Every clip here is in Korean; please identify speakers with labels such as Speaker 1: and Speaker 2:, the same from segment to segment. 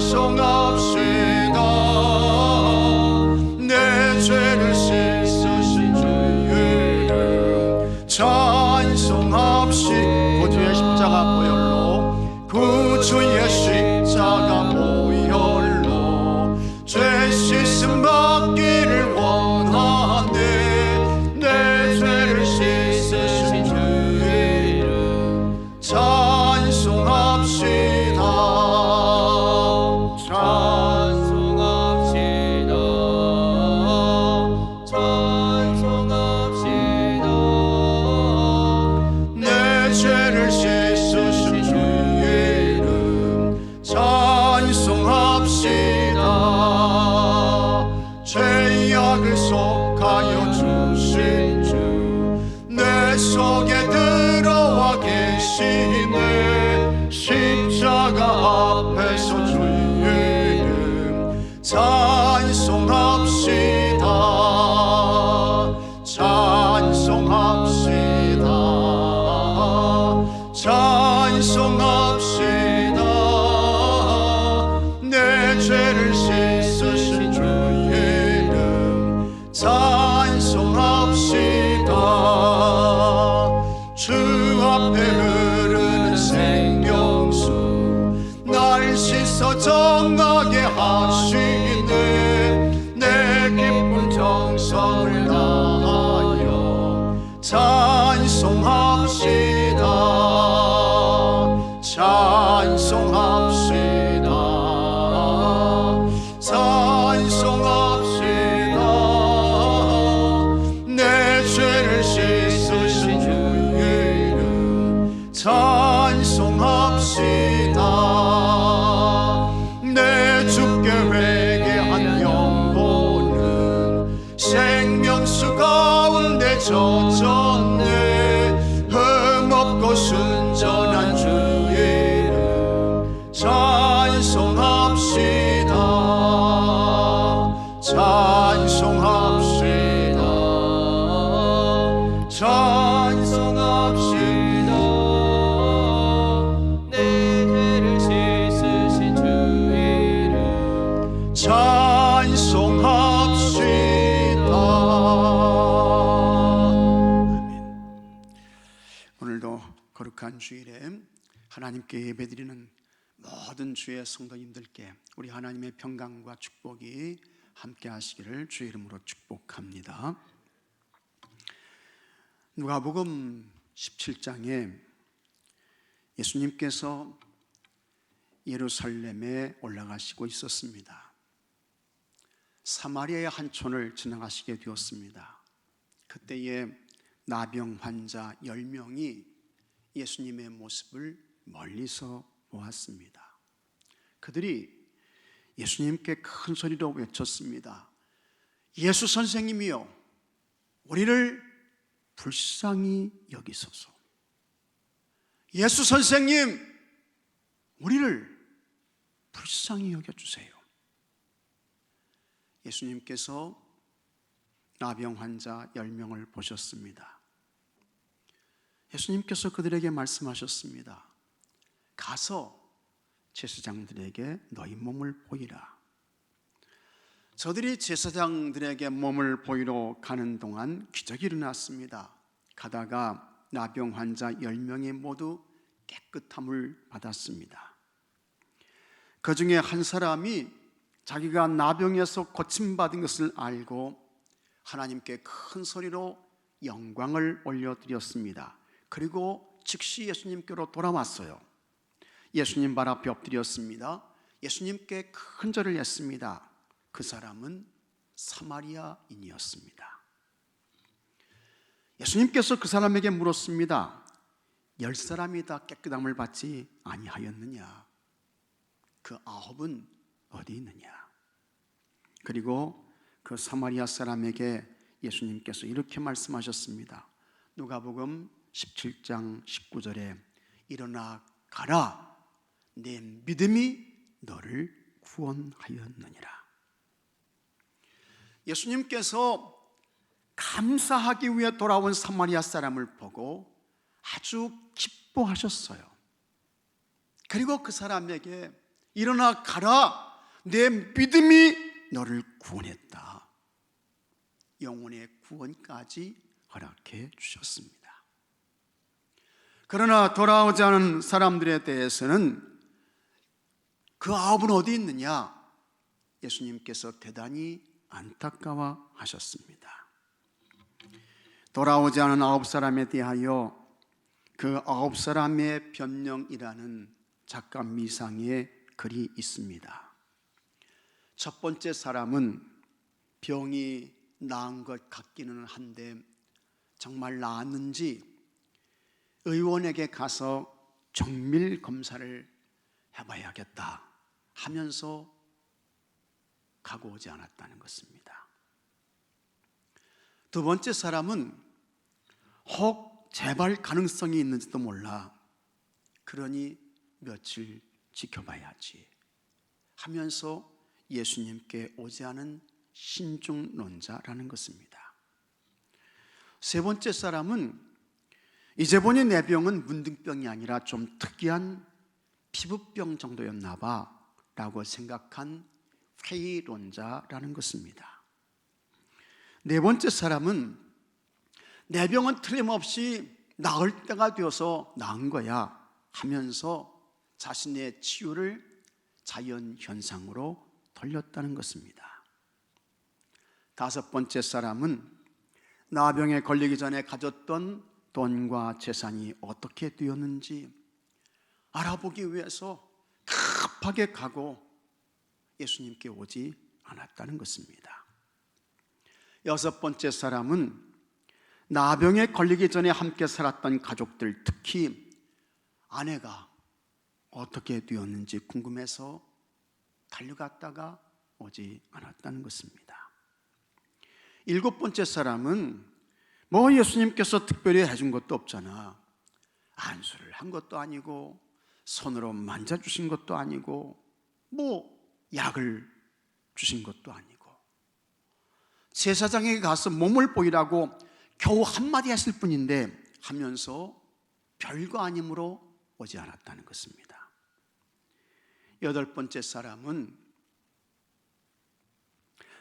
Speaker 1: 찬송합시다. 내 죄를 씻으신 주의 이름 찬송합시다. 구주의 십자가 보혈로, 구주의 십자가 보혈로 죄 씻음 받기를 원하네. 내 죄를 씻으신 주의 이름 찬송합시다. 찬송합시다. 찬송합시다. 내 죄를 씻으신 주의 이름 찬송합시다. 죄악을 속하여 주신 주 내 속에 들어와 계시네. 십자가 앞에서 주의 이름 찬송합시다. 찬송합시다. 찬송합시다. 내 죄를 씻으신 주의 이름 찬송합시다. 주 앞에 흐르는 생명수 날 씻어 정하게 하시네. 내 기쁜 정성을 다하여 찬송합시다. 찬송합시다. 찬송합시다. 내 죄를 씻으신 주의 이름 찬송합시다. 내 주께 회개한 영혼은 생명수 가운데 젖었네. 흠없고 순전한 주의 이름 찬송합시다. 찬송합시다. 찬송합시다. 내 죄를 씻으신 주의 이름 찬송합시다. 아멘. 오늘도 거룩한 주일에 하나님께 예배드리는 모든 주의 성도님들께 우리 하나님의 평강과 축복이 함께 하시기를 주의 이름으로 축복합니다. 누가복음 17장에 예수님께서 예루살렘에 올라가시고 있었습니다. 사마리아의 한 촌을 지나가시게 되었습니다. 그때에 나병 환자 10명이 예수님의 모습을 멀리서 보았습니다. 그들이 예수님께 큰 소리로 외쳤습니다. 예수 선생님이여, 우리를 불쌍히 여기소서. 예수 선생님, 우리를 불쌍히 여겨주세요. 예수님께서 나병 환자 10명을 보셨습니다. 예수님께서 그들에게 말씀하셨습니다. 가서 제사장들에게 너희 몸을 보이라. 저들이 제사장들에게 몸을 보이러 가는 동안 기적이 일어났습니다. 가다가 나병 환자 10명이 모두 깨끗함을 받았습니다. 그 중에 한 사람이 자기가 나병에서 고침받은 것을 알고 하나님께 큰 소리로 영광을 올려드렸습니다. 그리고 즉시 예수님께로 돌아왔어요. 예수님 발 앞에 엎드렸습니다. 예수님께 큰 절을 했습니다. 그 사람은 사마리아인이었습니다. 예수님께서 그 사람에게 물었습니다. 10사람이 다 깨끗함을 받지 아니하였느냐? 그 9은 어디 있느냐? 그리고 그 사마리아 사람에게 예수님께서 이렇게 말씀하셨습니다. 누가복음 17장 19절에 일어나 가라, 내 믿음이 너를 구원하였느니라. 예수님께서 감사하기 위해 돌아온 사마리아 사람을 보고 아주 기뻐하셨어요. 그리고 그 사람에게 일어나 가라. 내 믿음이 너를 구원했다. 영혼의 구원까지 허락해 주셨습니다. 그러나 돌아오지 않은 사람들에 대해서는 그 아홉은 어디 있느냐? 예수님께서 대단히 안타까워 하셨습니다. 돌아오지 않은 9사람에 대하여 그 9사람의 변명이라는 작가 미상의 글이 있습니다. 첫 번째 사람은 병이 나은 것 같기는 한데 정말 나았는지 의원에게 가서 정밀 검사를 해봐야겠다 하면서 가고 오지 않았다는 것입니다. 두 번째 사람은 혹 재발 가능성이 있는지도 몰라. 그러니 며칠 지켜봐야지 하면서 예수님께 오지 않은 신중론자라는 것입니다. 세 번째 사람은 이제 보니 내 병은 문둥병이 아니라 좀 특이한 피부병 정도였나 봐 라고 생각한 회의론자라는 것입니다. 네 번째 사람은 내 병은 틀림없이 나을 때가 되어서 나은 거야 하면서 자신의 치유를 자연현상으로 돌렸다는 것입니다. 다섯 번째 사람은 나병에 걸리기 전에 가졌던 돈과 재산이 어떻게 되었는지 알아보기 위해서 급하게 가고 예수님께 오지 않았다는 것입니다. 여섯 번째 사람은 나병에 걸리기 전에 함께 살았던 가족들, 특히 아내가 어떻게 되었는지 궁금해서 달려갔다가 오지 않았다는 것입니다. 일곱 번째 사람은 예수님께서 특별히 해준 것도 없잖아. 안수를 한 것도 아니고 손으로 만져주신 것도 아니고 약을 주신 것도 아니고 제사장에게 가서 몸을 보이라고 겨우 한마디 했을 뿐인데 하면서 별거 아니므로 오지 않았다는 것입니다. 여덟 번째 사람은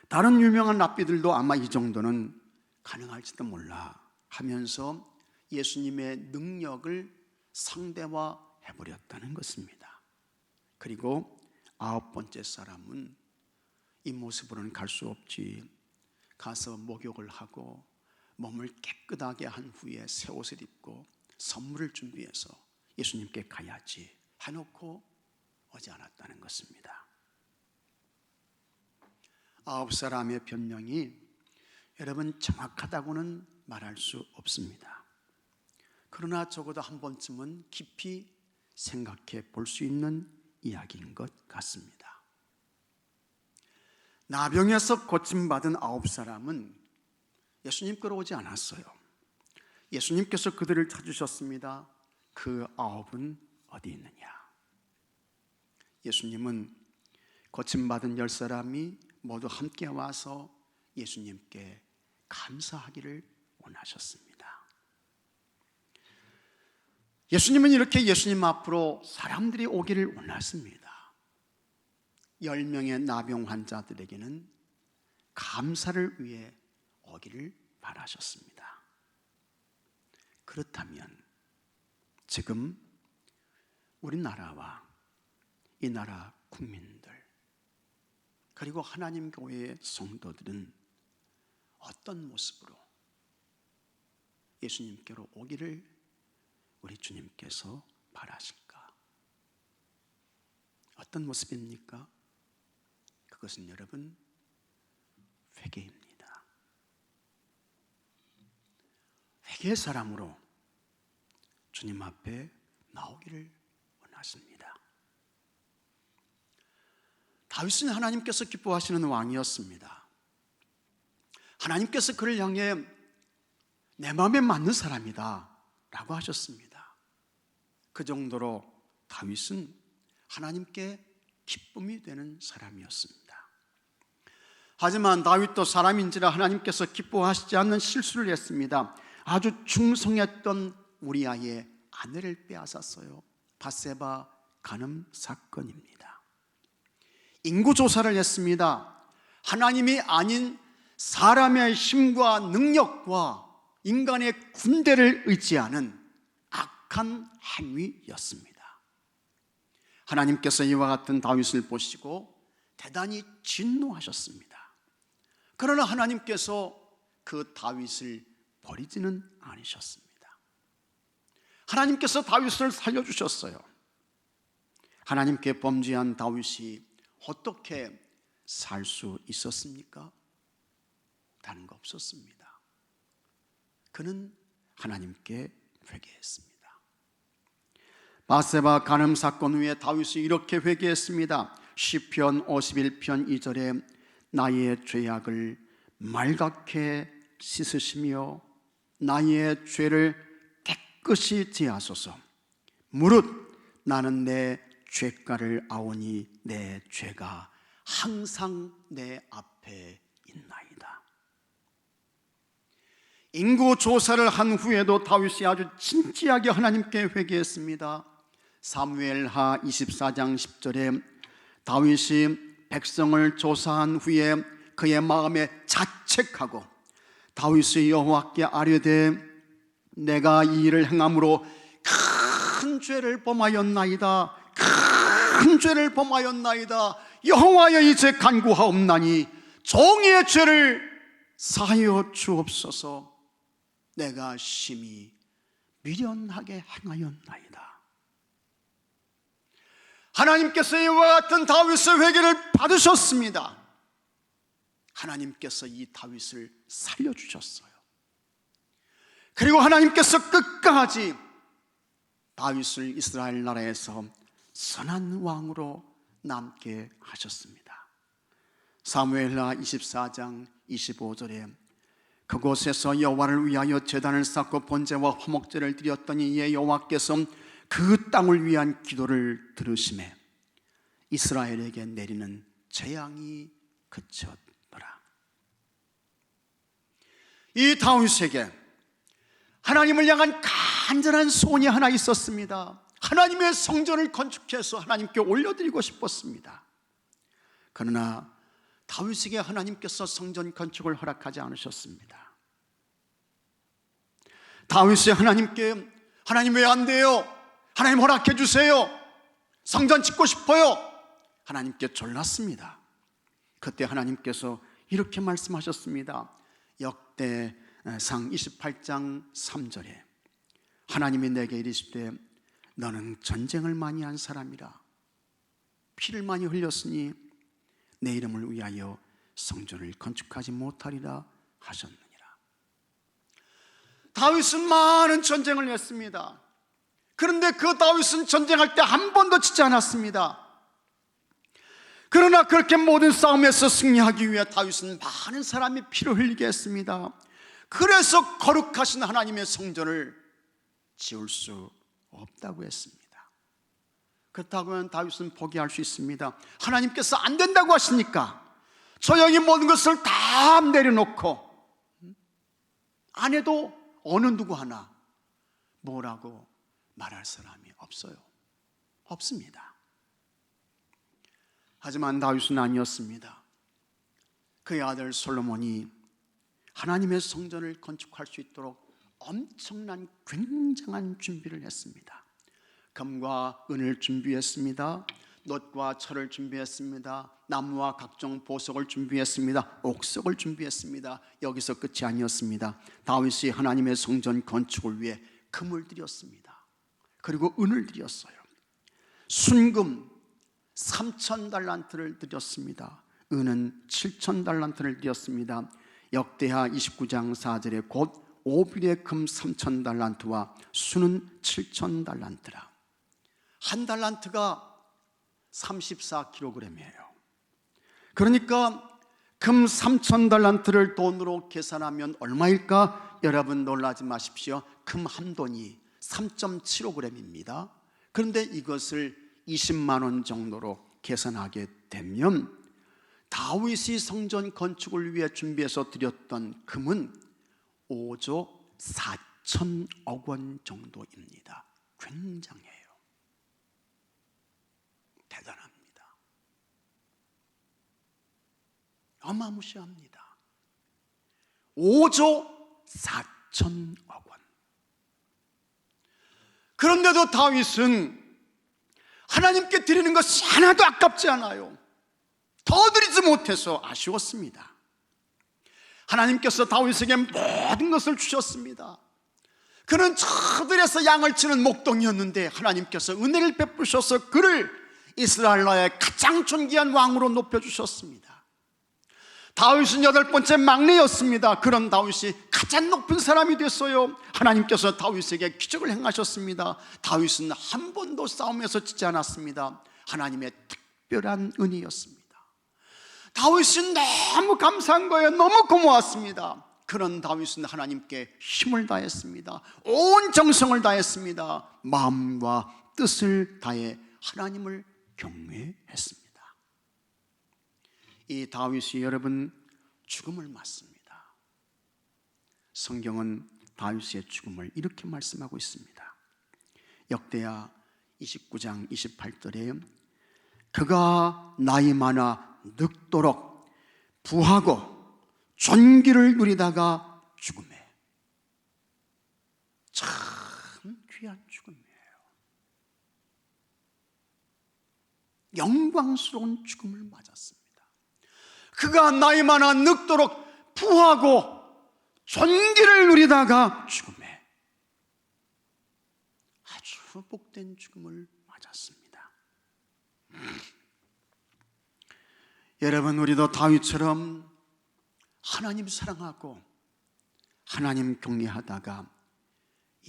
Speaker 1: 다른 유명한 랍비들도 아마 이 정도는 가능할지도 몰라 하면서 예수님의 능력을 상대화해버렸다는 것입니다. 그리고 아홉 번째 사람은 이 모습으로는 갈 수 없지. 가서 목욕을 하고 몸을 깨끗하게 한 후에 새 옷을 입고 선물을 준비해서 예수님께 가야지 해놓고 오지 않았다는 것입니다. 아홉 사람의 변명이 여러분 정확하다고는 말할 수 없습니다. 그러나 적어도 한 번쯤은 깊이 생각해 볼 수 있는 이야기인 것 같습니다. 나병에서 고침받은 아홉 사람은 예수님께로 오지 않았어요. 예수님께서 그들을 찾으셨습니다. 그 아홉은 어디 있느냐? 예수님은 고침받은 10사람이 모두 함께 와서 예수님께 감사하기를 원하셨습니다. 예수님은 이렇게 예수님 앞으로 사람들이 오기를 원하십니다. 10명의 나병 환자들에게는 감사를 위해 오기를 바라셨습니다. 그렇다면 지금 우리나라와 이 나라 국민들 그리고 하나님 교회의 성도들은 어떤 모습으로 예수님께로 오기를 우리 주님께서 바라실까? 어떤 모습입니까? 그것은 여러분 회개입니다. 회개의 사람으로 주님 앞에 나오기를 원하십니다. 다윗은 하나님께서 기뻐하시는 왕이었습니다. 하나님께서 그를 향해 내 마음에 맞는 사람이다 라고 하셨습니다. 그 정도로 다윗은 하나님께 기쁨이 되는 사람이었습니다. 하지만 다윗도 사람인지라 하나님께서 기뻐하시지 않는 실수를 했습니다. 아주 충성했던 우리아의 아내를 빼앗았어요. 밧세바 간음 사건입니다. 인구조사를 했습니다. 하나님이 아닌 사람의 힘과 능력과 인간의 군대를 의지하는 악한 행위였습니다. 하나님께서 이와 같은 다윗을 보시고 대단히 진노하셨습니다. 그러나 하나님께서 그 다윗을 버리지는 않으셨습니다. 하나님께서 다윗을 살려주셨어요. 하나님께 범죄한 다윗이 어떻게 살 수 있었습니까? 다른 거 없었습니다. 그는 하나님께 회개했습니다. 바세바 간음 사건 후에 다윗이 이렇게 회개했습니다. 시편 51편 2절에 나의 죄악을 말갛게 씻으시며 나의 죄를 깨끗이 제하소서. 무릇 나는 내 죄가를 아오니 내 죄가 항상 내 앞에 있나이다. 인구 조사를 한 후에도 다윗이 아주 진지하게 하나님께 회개했습니다. 사무엘하 24장 10절에 다윗이 백성을 조사한 후에 그의 마음에 자책하고 다윗이 여호와께 아뢰되 내가 이 일을 행함으로 큰 죄를 범하였나이다. 큰 죄를 범하였나이다. 여호와여 이제 간구하옵나니 종의 죄를 사하여 주옵소서. 내가 심히 미련하게 행하였나이다. 하나님께서 이와 같은 다윗의 회개를 받으셨습니다. 하나님께서 이 다윗을 살려주셨어요. 그리고 하나님께서 끝까지 다윗을 이스라엘 나라에서 선한 왕으로 남게 하셨습니다. 사무엘하 24장 25절에 그곳에서 여호와를 위하여 제단을 쌓고 번제와 화목제를 드렸더니 이에 여호와께서 그 땅을 위한 기도를 들으시매 이스라엘에게 내리는 재앙이 그쳤더라. 이 다윗에게 하나님을 향한 간절한 소원이 하나 있었습니다. 하나님의 성전을 건축해서 하나님께 올려드리고 싶었습니다. 그러나 다윗에게 하나님께서 성전 건축을 허락하지 않으셨습니다. 다윗이 하나님께 하나님 왜 안 돼요? 하나님 허락해 주세요. 성전 짓고 싶어요. 하나님께 졸랐습니다. 그때 하나님께서 이렇게 말씀하셨습니다. 역대상 28장 3절에 하나님이 내게 이르시되 너는 전쟁을 많이 한 사람이라 피를 많이 흘렸으니 내 이름을 위하여 성전을 건축하지 못하리라 하셨느니라. 다윗은 많은 전쟁을 했습니다. 그런데 그 다윗은 전쟁할 때 한 번도 지지 않았습니다. 그러나 그렇게 모든 싸움에서 승리하기 위해 다윗은 많은 사람이 피를 흘리게 했습니다. 그래서 거룩하신 하나님의 성전을 지을 수 없다고 했습니다. 그렇다고 하면 다윗은 포기할 수 있습니다. 하나님께서 안 된다고 하시니까 조용히 모든 것을 다 내려놓고 안 해도 어느 누구 하나 뭐라고 말할 사람이 없어요. 없습니다. 하지만 다윗은 아니었습니다. 그의 아들 솔로몬이 하나님의 성전을 건축할 수 있도록 엄청난 굉장한 준비를 했습니다. 금과 은을 준비했습니다. 놋과 철을 준비했습니다. 나무와 각종 보석을 준비했습니다. 옥석을 준비했습니다. 여기서 끝이 아니었습니다. 다윗이 하나님의 성전 건축을 위해 금을 드렸습니다. 그리고 은을 드렸어요. 순금 3,000달란트를 드렸습니다. 은은 7,000달란트를 드렸습니다. 역대하 29장 4절에 곧 오빌의 금 3,000달란트와 수는 7,000달란트라. 한 달란트가 34kg이에요. 그러니까 금 3,000달란트를 돈으로 계산하면 얼마일까? 여러분 놀라지 마십시오. 금 한 돈이 3.75g입니다. 그런데 이것을 20만 원 정도로 계산하게 되면 다윗이 성전 건축을 위해 준비해서 드렸던 금은 5조 4천억 원 정도입니다. 굉장해요. 대단합니다. 어마무시합니다. 5조 4천억 원. 그런데도 다윗은 하나님께 드리는 것이 하나도 아깝지 않아요. 더 드리지 못해서 아쉬웠습니다. 하나님께서 다윗에게 모든 것을 주셨습니다. 그는 저들에서 양을 치는 목동이었는데 하나님께서 은혜를 베푸셔서 그를 이스라엘 나라의 가장 존귀한 왕으로 높여주셨습니다. 다윗은 8번째 막내였습니다. 그런 다윗이 가장 높은 사람이 됐어요. 하나님께서 다윗에게 기적을 행하셨습니다. 다윗은 한 번도 싸움에서 지지 않았습니다. 하나님의 특별한 은혜였습니다. 다윗은 너무 감사한 거예요. 너무 고마웠습니다. 그런 다윗은 하나님께 힘을 다했습니다. 온 정성을 다했습니다. 마음과 뜻을 다해 하나님을 경외했습니다. 이 다윗이 여러분 죽음을 맞습니다. 성경은 다윗의 죽음을 이렇게 말씀하고 있습니다. 역대하 29장 28절에 그가 나이 많아 늙도록 부하고 존귀를 누리다가 죽음에. 참 귀한 죽음이에요. 영광스러운 죽음을 맞았습니다. 그가 나이 많아 늙도록 부하고 존귀를 누리다가 죽음에. 아주 복된 죽음을 맞았습니다. 여러분, 우리도 다윗처럼 하나님 사랑하고 하나님 경외하다가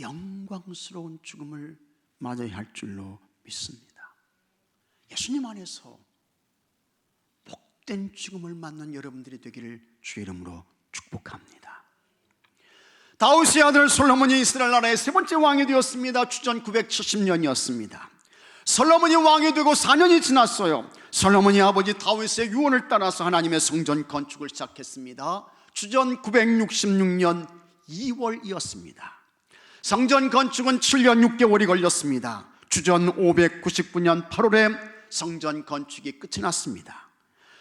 Speaker 1: 영광스러운 죽음을 맞아야 할 줄로 믿습니다. 예수님 안에서 복된 죽음을 맞는 여러분들이 되기를 주의 이름으로 축복합니다. 다윗의 아들 솔로몬이 이스라엘 나라의 세 번째 왕이 되었습니다. 주전 970년이었습니다. 솔로몬이 왕이 되고 4년이 지났어요. 솔로몬이 아버지 다윗의 유언을 따라서 하나님의 성전 건축을 시작했습니다. 주전 966년 2월이었습니다. 성전 건축은 7년 6개월이 걸렸습니다. 주전 599년 8월에 성전 건축이 끝이 났습니다.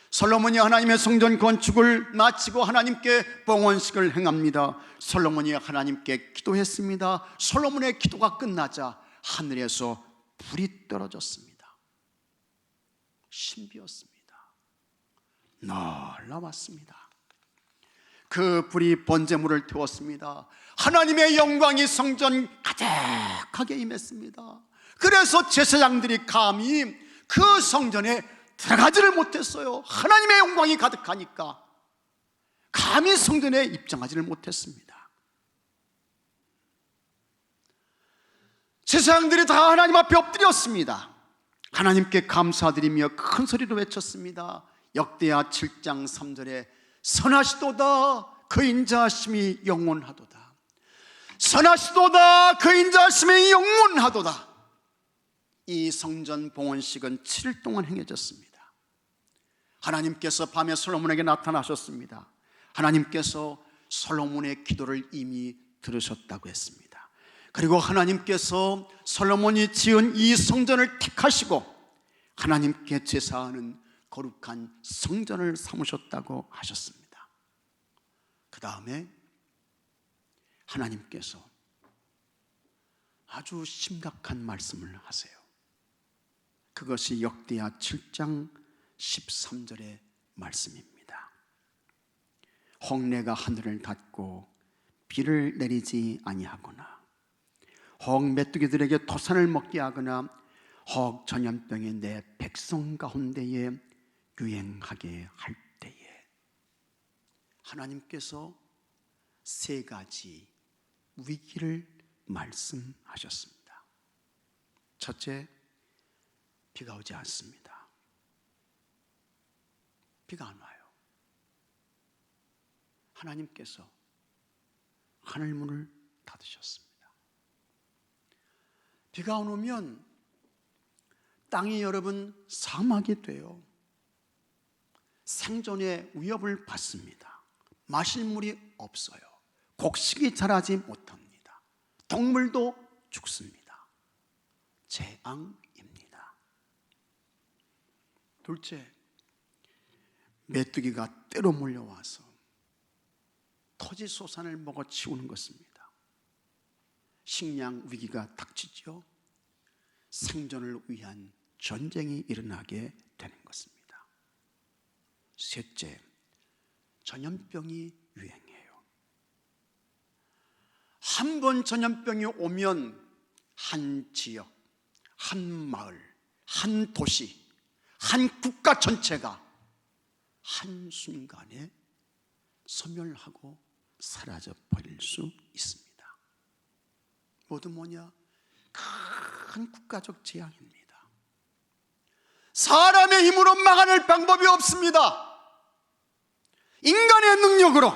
Speaker 1: 솔로몬이 하나님의 성전 건축을 마치고 하나님께 봉헌식을 행합니다. 솔로몬이 하나님께 기도했습니다. 솔로몬의 기도가 끝나자 하늘에서 불이 떨어졌습니다. 신비였습니다. 놀라웠습니다. 그 불이 번제물을 태웠습니다. 하나님의 영광이 성전 가득하게 임했습니다. 그래서 제사장들이 감히 그 성전에 들어가지를 못했어요. 하나님의 영광이 가득하니까 감히 성전에 입장하지를 못했습니다. 제사장들이 다 하나님 앞에 엎드렸습니다. 하나님께 감사드리며 큰 소리로 외쳤습니다. 역대하 7장 3절에 선하시도다 그 인자하심이 영원하도다. 선하시도다 그 인자하심이 영원하도다. 이 성전 봉헌식은 7일 동안 행해졌습니다. 하나님께서 밤에 솔로몬에게 나타나셨습니다. 하나님께서 솔로몬의 기도를 이미 들으셨다고 했습니다. 그리고 하나님께서 솔로몬이 지은 이 성전을 택하시고 하나님께 제사하는 거룩한 성전을 삼으셨다고 하셨습니다. 그 다음에 하나님께서 아주 심각한 말씀을 하세요. 그것이 역대하 7장 13절의 말씀입니다. 홍내가 하늘을 닫고 비를 내리지 아니하거나 혹 메뚜기들에게 토산을 먹게 하거나 혹 전염병이 내 백성 가운데에 유행하게 할 때에 하나님께서 세 가지 위기를 말씀하셨습니다. 첫째, 비가 오지 않습니다. 비가 안 와요. 하나님께서 하늘문을 닫으셨습니다. 비가 안 오면 땅이 여러분 사막이 돼요. 생존의 위협을 받습니다. 마실 물이 없어요. 곡식이 자라지 못합니다. 동물도 죽습니다. 재앙입니다. 둘째, 메뚜기가 때로 몰려와서 토지 소산을 먹어치우는 것입니다. 식량 위기가 닥치죠. 생존을 위한 전쟁이 일어나게 되는 것입니다. 셋째, 전염병이 유행해요. 한 번 전염병이 오면 한 지역, 한 마을, 한 도시, 한 국가 전체가 한순간에 소멸하고 사라져 버릴 수 있습니다. 모두 뭐냐? 큰 국가적 재앙입니다. 사람의 힘으로 막아낼 방법이 없습니다. 인간의 능력으로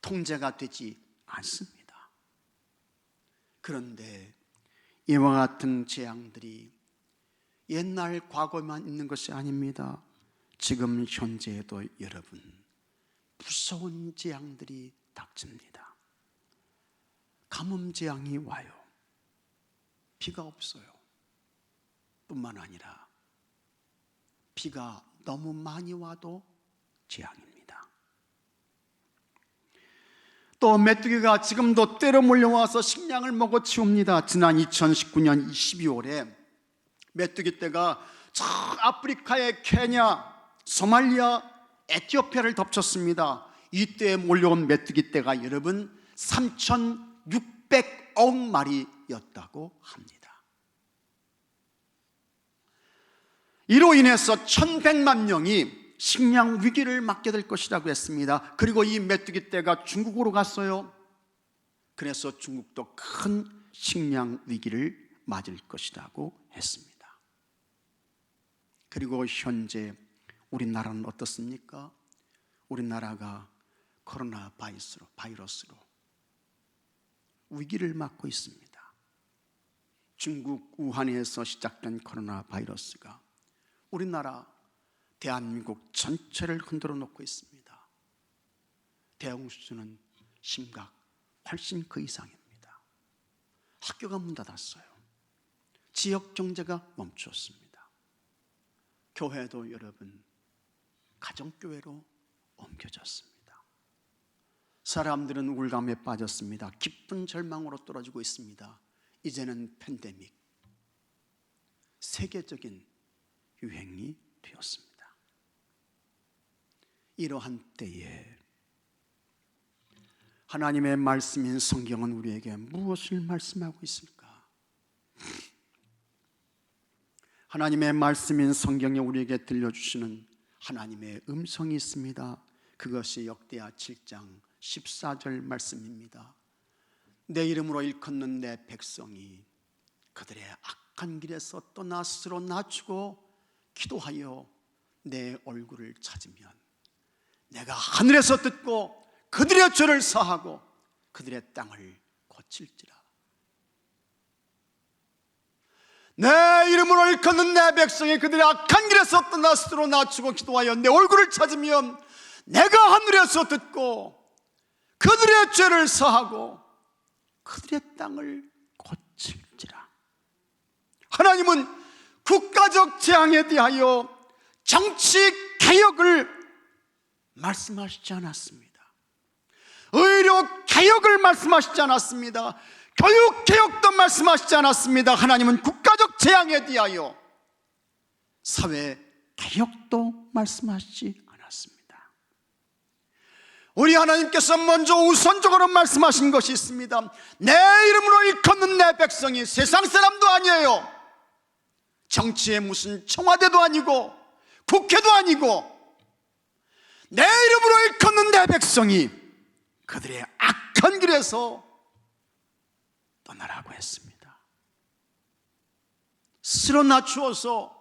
Speaker 1: 통제가 되지 않습니다. 그런데 이와 같은 재앙들이 옛날 과거에만 있는 것이 아닙니다. 지금 현재에도 여러분, 무서운 재앙들이 닥칩니다. 가뭄 재앙이 와요. 비가 없어요. 뿐만 아니라 비가 너무 많이 와도 재앙입니다. 또 메뚜기가 지금도 때로 몰려와서 식량을 먹어치웁니다. 지난 2019년 12월에 메뚜기 떼가 저 아프리카의 케냐, 소말리아, 에티오피아를 덮쳤습니다. 이때 몰려온 메뚜기 떼가 여러분 3,600억 마리였다고 합니다. 이로 인해서 1,100만 명이 식량 위기를 맞게 될 것이라고 했습니다. 그리고 이 메뚜기 떼가 중국으로 갔어요. 그래서 중국도 큰 식량 위기를 맞을 것이라고 했습니다. 그리고 현재 우리나라는 어떻습니까? 우리나라가 코로나 바이러스로 위기를 맞고 있습니다. 중국 우한에서 시작된 코로나 바이러스가 우리나라 대한민국 전체를 흔들어 놓고 있습니다. 대응 수준은 심각, 훨씬 그 이상입니다. 학교가 문 닫았어요. 지역 경제가 멈추었습니다. 교회도 여러분 가정교회로 옮겨졌습니다. 사람들은 우울감에 빠졌습니다. 깊은 절망으로 떨어지고 있습니다. 이제는 팬데믹, 세계적인 유행이 되었습니다. 이러한 때에 하나님의 말씀인 성경은 우리에게 무엇을 말씀하고 있을까? 하나님의 말씀인 성경에 우리에게 들려주시는 하나님의 음성이 있습니다. 그것이 역대하 7장 14절 말씀입니다. 내 이름으로 일컫는 내 백성이 그들의 악한 길에서 떠나 스스로 낮추고 기도하여 내 얼굴을 찾으면 내가 하늘에서 듣고 그들의 죄를 사하고 그들의 땅을 고칠지라. 내 이름으로 일컫는 내 백성이 그들의 악한 길에서 떠나 스스로 낮추고 기도하여 내 얼굴을 찾으면 내가 하늘에서 듣고 그들의 죄를 사하고 그들의 땅을 고칠지라. 하나님은 국가적 재앙에 대하여 정치 개혁을 말씀하시지 않았습니다. 의료 개혁을 말씀하시지 않았습니다. 교육 개혁도 말씀하시지 않았습니다. 하나님은 국가적 재앙에 대하여 사회 개혁도 말씀하시지 않았습니다. 우리 하나님께서 먼저 우선적으로 말씀하신 것이 있습니다. 내 이름으로 일컫는 내 백성이 세상 사람도 아니에요. 정치의 무슨 청와대도 아니고 국회도 아니고 내 이름으로 일컫는 내 백성이 그들의 악한 길에서 떠나라고 했습니다. 스스로 낮추어서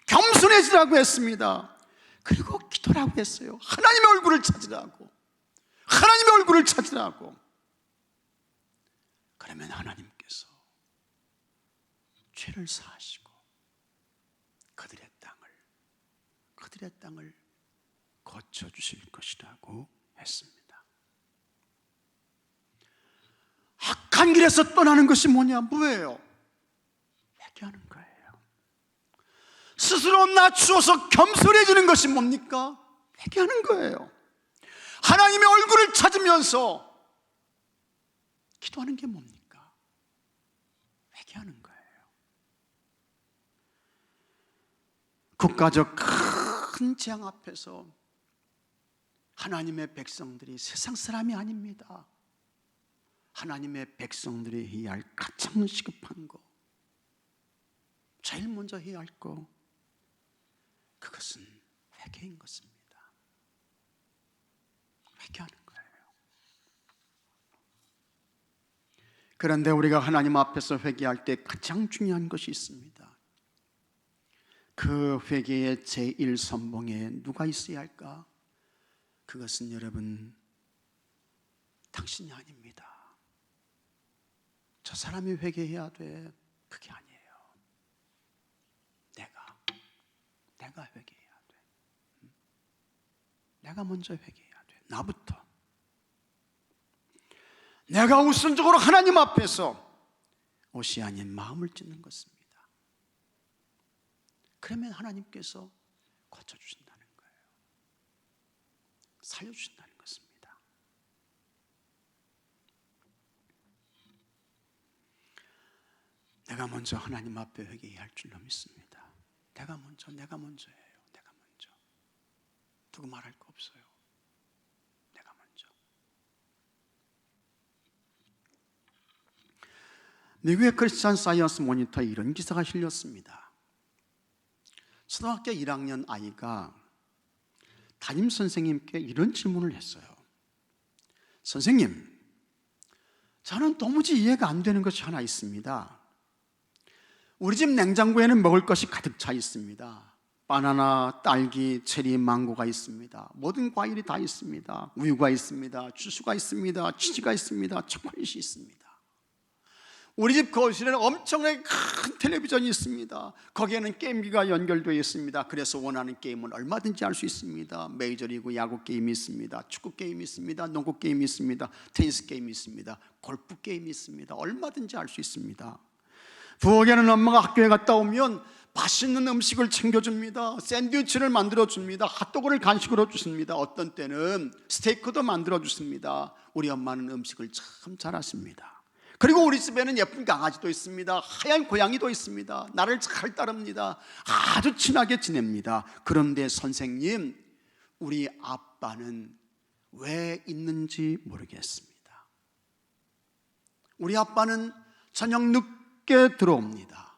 Speaker 1: 겸손해지라고 했습니다. 그리고 기도라고 했어요. 하나님의 얼굴을 찾으라고. 하나님의 얼굴을 찾으라고. 그러면 하나님께서 죄를 사하시고 그들의 땅을 고쳐주실 것이라고 했습니다. 악한 길에서 떠나는 것이 뭐예요? 회개하는 거예요. 스스로 낮추어서 겸손해지는 것이 뭡니까? 회개하는 거예요. 하나님의 얼굴을 찾으면서 기도하는 게 뭡니까? 회개하는 거예요. 국가적 큰 재앙 앞에서 하나님의 백성들이 세상 사람이 아닙니다. 하나님의 백성들이 해야 할 가장 시급한 거, 제일 먼저 해야 할 거, 그것은 회개인 것입니다. 회개하는 거예요. 그런데 우리가 하나님 앞에서 회개할 때 가장 중요한 것이 있습니다. 그 회개의 제1선봉에 누가 있어야 할까? 그것은 여러분, 당신이 아닙니다. 저 사람이 회개해야 돼, 그게 아니에요. 내가 회개해야 돼. 내가 먼저 회개해야 돼. 나부터. 내가 우선적으로 하나님 앞에서 옷이 아닌 마음을 찢는 것입니다. 그러면 하나님께서 고쳐주신다는 거예요. 살려주신다는 것입니다. 내가 먼저 하나님 앞에 회개해야 할 줄로 믿습니다. 내가 먼저예요. 내가 먼저. 누구 말할 거 없어요. 내가 먼저. 미국의 크리스찬 사이언스 모니터에 이런 기사가 실렸습니다. 초등학교 1학년 아이가 담임 선생님께 이런 질문을 했어요. 선생님, 저는 도무지 이해가 안 되는 것이 하나 있습니다. 우리 집 냉장고에는 먹을 것이 가득 차 있습니다. 바나나, 딸기, 체리, 망고가 있습니다. 모든 과일이 다 있습니다. 우유가 있습니다. 주스가 있습니다. 치즈가 있습니다. 초콜릿이 있습니다. 우리 집 거실에는 엄청나게 큰 텔레비전이 있습니다. 거기에는 게임기가 연결되어 있습니다. 그래서 원하는 게임은 얼마든지 할 수 있습니다. 메이저리그 야구 게임이 있습니다. 축구 게임이 있습니다. 농구 게임이 있습니다. 테니스 게임이 있습니다. 골프 게임이 있습니다. 얼마든지 할 수 있습니다. 부엌에는 엄마가 학교에 갔다 오면 맛있는 음식을 챙겨줍니다. 샌드위치를 만들어줍니다. 핫도그를 간식으로 주십니다. 어떤 때는 스테이크도 만들어주십니다. 우리 엄마는 음식을 참 잘하십니다. 그리고 우리 집에는 예쁜 강아지도 있습니다. 하얀 고양이도 있습니다. 나를 잘 따릅니다. 아주 친하게 지냅니다. 그런데 선생님, 우리 아빠는 왜 있는지 모르겠습니다. 우리 아빠는 저녁 늦게 들어옵니다.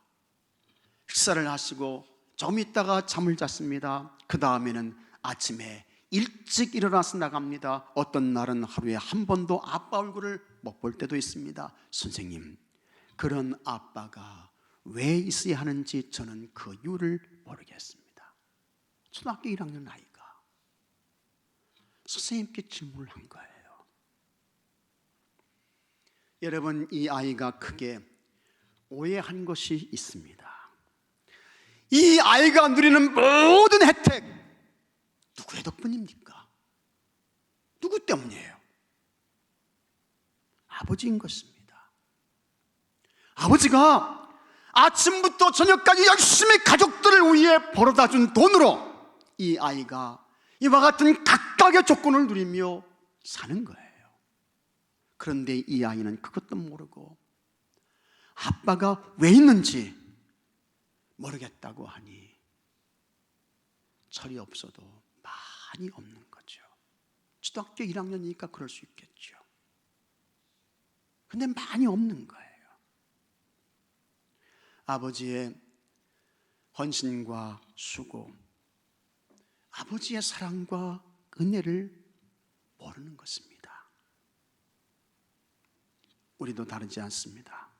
Speaker 1: 식사를 하시고 좀 있다가 잠을 잤습니다. 그 다음에는 아침에 일찍 일어나서 나갑니다. 어떤 날은 하루에 한 번도 아빠 얼굴을 못 볼 때도 있습니다. 선생님, 그런 아빠가 왜 있어야 하는지 저는 그 이유를 모르겠습니다. 초등학교 1학년 아이가 선생님께 질문을 한 거예요. 여러분, 이 아이가 크게 오해한 것이 있습니다. 이 아이가 누리는 모든 혜택, 누구의 덕분입니까? 누구 때문이에요? 아버지인 것입니다. 아버지가 아침부터 저녁까지 열심히 가족들을 위해 벌어다 준 돈으로 이 아이가 이와 같은 각각의 조건을 누리며 사는 거예요. 그런데 이 아이는 그것도 모르고 아빠가 왜 있는지 모르겠다고 하니 철이 없어도 많이 없는 거죠. 초등학교 1학년이니까 그럴 수 있겠죠. 근데 많이 없는 거예요. 아버지의 헌신과 수고, 아버지의 사랑과 은혜를 모르는 것입니다. 우리도 다르지 않습니다.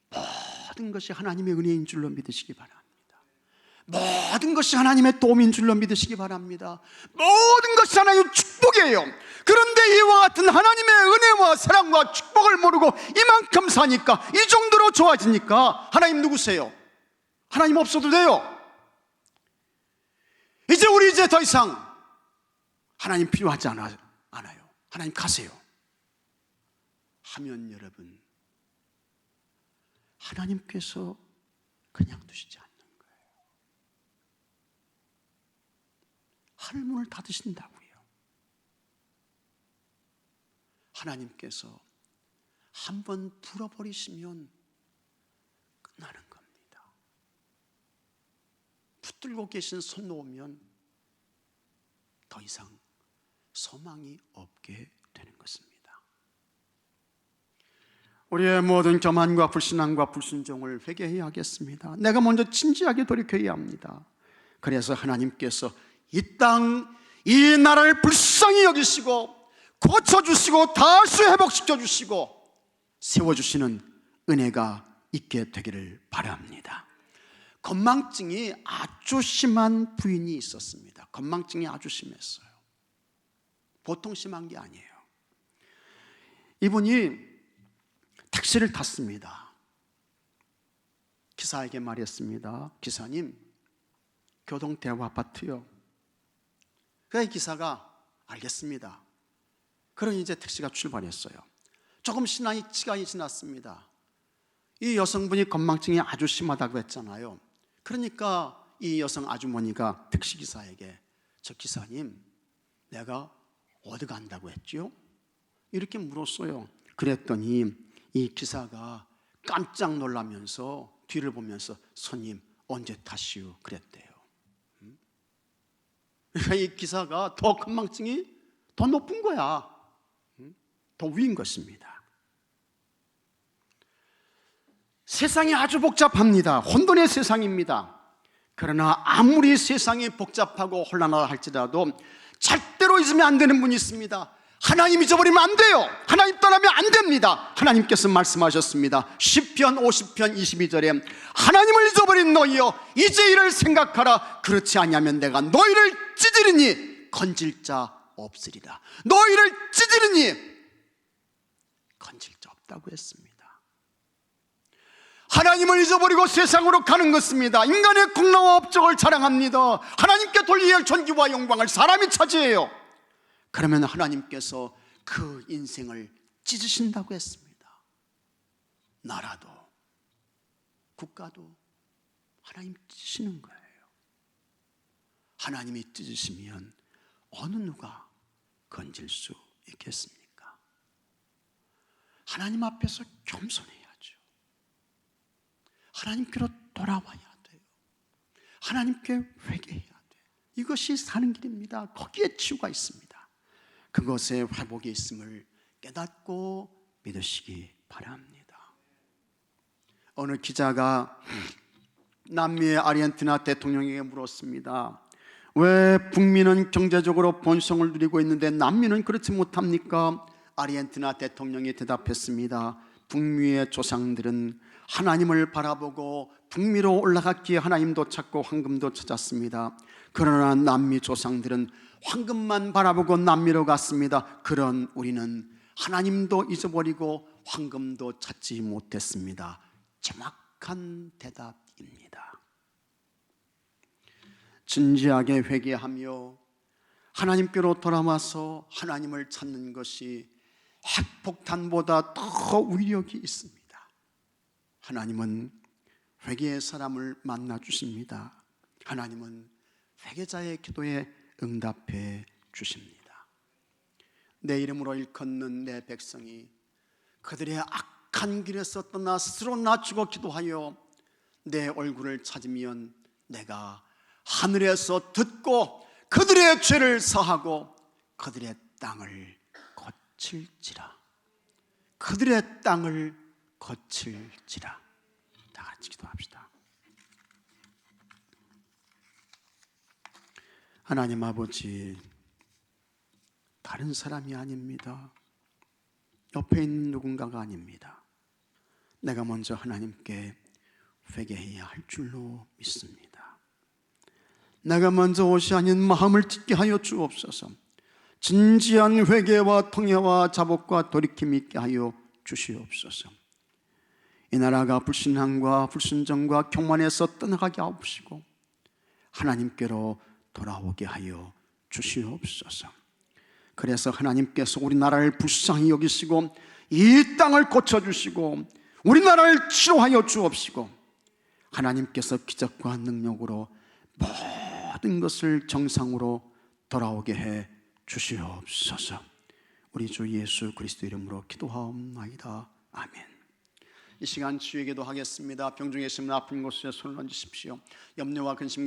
Speaker 1: 모든 것이 하나님의 은혜인 줄로 믿으시기 바랍니다. 모든 것이 하나님의 도움인 줄로 믿으시기 바랍니다. 모든 것이 하나님의 축복이에요. 그런데 이와 같은 하나님의 은혜와 사랑과 축복을 모르고 이만큼 사니까, 이 정도로 좋아지니까 하나님 누구세요? 하나님 없어도 돼요. 우리 이제 더 이상 하나님 필요하지 않아요. 하나님 가세요 하면 여러분, 하나님께서 그냥 두시지 않아요. 하늘문을 닫으신다고요. 하나님께서 한번 불어버리시면 끝나는 겁니다. 붙들고 계신 손 놓으면 더 이상 소망이 없게 되는 것입니다. 우리의 모든 교만과 불신앙과 불순종을 회개해야 하겠습니다. 내가 먼저 진지하게 돌이켜야 합니다. 그래서 하나님께서 이 땅, 이 나라를 불쌍히 여기시고 고쳐주시고 다시 회복시켜주시고 세워주시는 은혜가 있게 되기를 바랍니다. 건망증이 아주 심한 부인이 있었습니다. 건망증이 아주 심했어요. 보통 심한 게 아니에요. 이분이 택시를 탔습니다. 기사에게 말했습니다. 기사님, 교동대학 아파트요. 그래서 기사가 알겠습니다. 그러니 이제 택시가 출발했어요. 조금 시간이 지났습니다. 이 여성분이 건망증이 아주 심하다고 했잖아요. 그러니까 이 여성 아주머니가 택시기사에게 저 기사님, 내가 어디 간다고 했죠? 이렇게 물었어요. 그랬더니 이 기사가 깜짝 놀라면서 뒤를 보면서 손님 언제 타시오? 그랬대요. 그러니까 이 기사가 더 건망증이 더 높은 거야. 더 위인 것입니다. 세상이 아주 복잡합니다. 혼돈의 세상입니다. 그러나 아무리 세상이 복잡하고 혼란하다 할지라도 절대로 잊으면 안 되는 분이 있습니다. 하나님 잊어버리면 안 돼요. 하나님 떠나면 안 됩니다. 하나님께서 말씀하셨습니다. 시편 50편 22절에 하나님을 잊어버린 너희여 이제 이를 생각하라. 그렇지 아니하면 내가 너희를 찢으리니 건질 자 없으리라. 너희를 찢으리니 건질 자 없다고 했습니다. 하나님을 잊어버리고 세상으로 가는 것입니다. 인간의 공로와 업적을 자랑합니다. 하나님께 돌려야 할 존귀와 영광을 사람이 차지해요. 그러면 하나님께서 그 인생을 찢으신다고 했습니다. 나라도 국가도 하나님 찢으시는 거예요. 하나님이 찢으시면 어느 누가 건질 수 있겠습니까? 하나님 앞에서 겸손해야죠. 하나님께로 돌아와야 돼요. 하나님께 회개해야 돼요. 이것이 사는 길입니다. 거기에 치유가 있습니다. 그것에 회복이 있음을 깨닫고 믿으시기 바랍니다. 어느 기자가 남미의 아르헨티나 대통령에게 물었습니다. 왜 북미는 경제적으로 번성을 누리고 있는데 남미는 그렇지 못합니까? 아르헨티나 대통령이 대답했습니다. 북미의 조상들은 하나님을 바라보고 북미로 올라갔기에 하나님도 찾고 황금도 찾았습니다. 그러나 남미 조상들은 황금만 바라보고 남미로 갔습니다. 그런 우리는 하나님도 잊어버리고 황금도 찾지 못했습니다. 정확한 대답입니다. 진지하게 회개하며 하나님께로 돌아와서 하나님을 찾는 것이 핵폭탄보다 더 위력이 있습니다. 하나님은 회개의 사람을 만나 주십니다. 하나님은 회개자의 기도에 응답해 주십니다. 내 이름으로 일컫는 내 백성이 그들의 악한 길에서 떠나 스스로 낮추고 기도하여 내 얼굴을 찾으면 내가 하늘에서 듣고 그들의 죄를 사하고 그들의 땅을 고칠지라. 그들의 땅을 고칠지라. 다 같이 기도합시다. 하나님 아버지, 다른 사람이 아닙니다. 옆에 있는 누군가가 아닙니다. 내가 먼저 하나님께 회개해야 할 줄로 믿습니다. 내가 먼저 옷이 아닌 마음을 찢게 하여 주옵소서. 진지한 회개와 통회와 자복과 돌이킴 있게 하여 주시옵소서. 이 나라가 불신앙과 불순종과 교만에서 떠나가게 하옵시고 하나님께로 돌아오게 하여 주시옵소서. 그래서 하나님께서 우리나라를 불쌍히 여기시고 이 땅을 고쳐주시고 우리나라를 치료하여 주옵시고 하나님께서 기적과 능력으로 모든 것을 정상으로 돌아오게 해 주시옵소서. 우리 주 예수 그리스도 이름으로 기도하옵나이다. 아멘. 이 시간 치유의 기도 하겠습니다. 병중에 있으면 아픈 곳에 손을 얹으십시오. 염려와 근심과